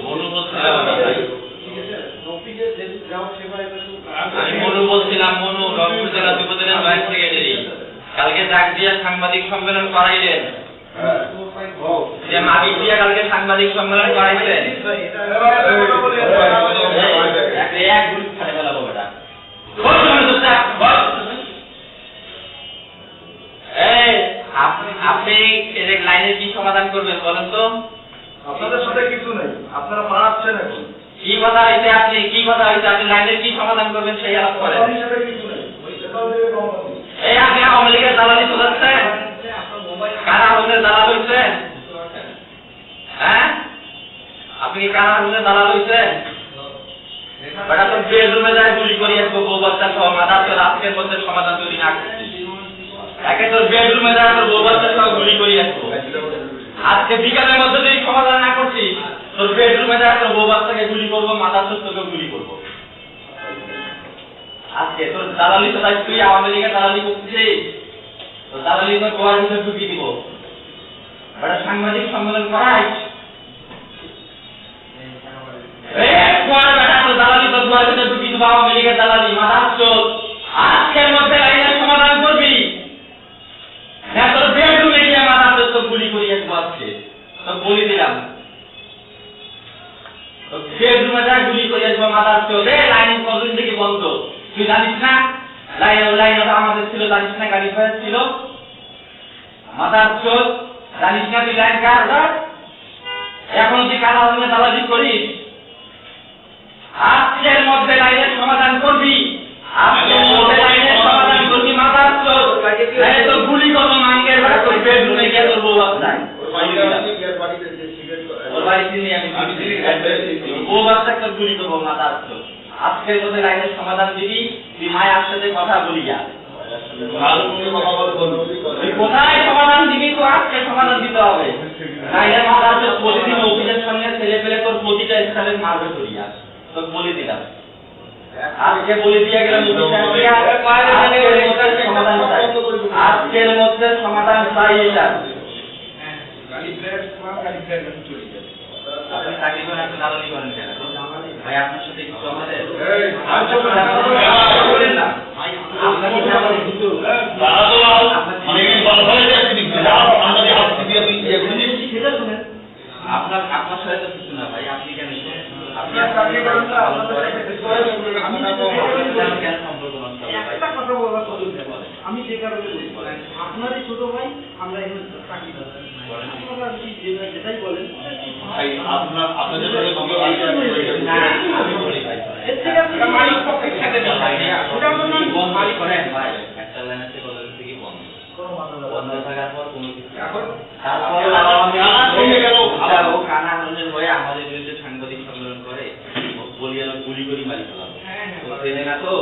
মনু বলছিলাম আমি মনু বলছিলাম মনু রংপুর জেলা যুবদলের ভাইস সেক্রেটারি কালকে ডাক দিয়ে সাংবাদিক সম্মেলন করাইলেন যে মাবিক দিয়ে কালকে সাংবাদিক সম্মেলন করাইলেন এক গ্রুপ ছাড়ে ফেলাবো বেটা আপনি লাইনের কি সমাধান করবেন বলেন তো? আপনাদের সাথে কিছু নেই, আপনারা মারাচ্ছেন এখন। কি কথা হইছে আপনি কি কথা হইছে আপনি লাইনের কি সমাধান করবেন সেই আলাপ করেন। এই আপনি আওয়ামী লীগের দালালি চলাচ্ছেন, কারা আওয়ামী দালাল হইছেন? হ্যাঁ আপনি কি কারা আওয়ামী দালাল হইছেন? বেটা তো বেডরুমে যায় গুলি করি আসবো বউ বাচ্চা সহ মাথা তো রাতের মধ্যে সমাধান তৈরি না করছি একে তোর বেডরুমে যায় তোর বউ বাচ্চা সহ গুলি করি আসবো আজকে বিকালের মধ্যে যদি সমাধান না করছি তোর বেডরুমে যায় তোর বউ বাচ্চাকে গুলি করবো মাথা তোকে গুলি করবো আজকে তোর দালালি তো তাই তুই আওয়ামী লীগের দালালি করছিস তোর দালালি তোর গোয়ার ভিতরে ঢুকিয়ে দিব বেটা সাংবাদিক সম্মেলন করাই আওয়ামী লীগের দালালি মাথা আজকের মধ্যে লাইনের সমাধান করবি না তোর বেডরুমে গিয়ে মাথা তো গুলি করিয়ে আজকে তো বলি দিলাম বেডরুমে যা গুলি করে আসবো মাথা চলে লাইন কতদিন থেকে বন্ধ তুই জানিস না লাইন আমাদের ছিল জানিস না গাড়ি ফায়ার ছিল মাথা চোখ জানিস না তুই লাইন কার এখন তুই কারা হলে দালালি করিস আজকের মধ্যে লাইনের সমাধান করবি আজকের মধ্যে লাইনের সমাধান করবি মাথার চোখ তাহলে তোর গুলি করবো মাঙ্গের ভাড়া তোর বেডরুমে গিয়ে তোর বউ বাচ্চায় ওর বাড়িতে নিয়ে আমি বউ বাচ্চা তোর গুলি করবো মাথার চোখ আজকের মধ্যে লাইনের সমাধান দিবি তুই মায়ের সাথে কথা বলি যা কোথায় সমাধান দিবি তো আজকে সমাধান দিতে হবে লাইনের মাথার চোখ প্রতিদিন অফিসের সামনে ছেলে পেলে তোর প্রতিটা স্থানে মারবে করিয়া তোকে বলে দিলাম আজকে বলে দিয়ে গেলাম আজকের মধ্যে সমাধান চাই এটা আপনি চাকরি করেন আপনি দালালি করেন কেন ভাই আপনার সাথে কিছু আমাদের বলেন না আপনার সাথে তো কিছু না ভাই আপনি কেন আমি যে কারণে আপনারই ছোট ভাই আমরা এখানে চাকরি যেটাই বলেন বন্ধ থাকার পর কোনো কিছু কানাহানের হয়ে আমাদের বিরুদ্ধে সাংবাদিক সম্মেলন করে বলি যেন গুলি করি মারি ফেলাম না তো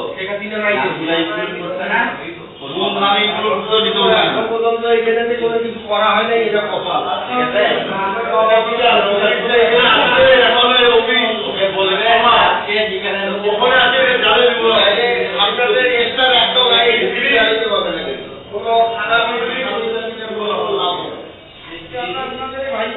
কিছু করা হয় নাই এটা কথা ভাই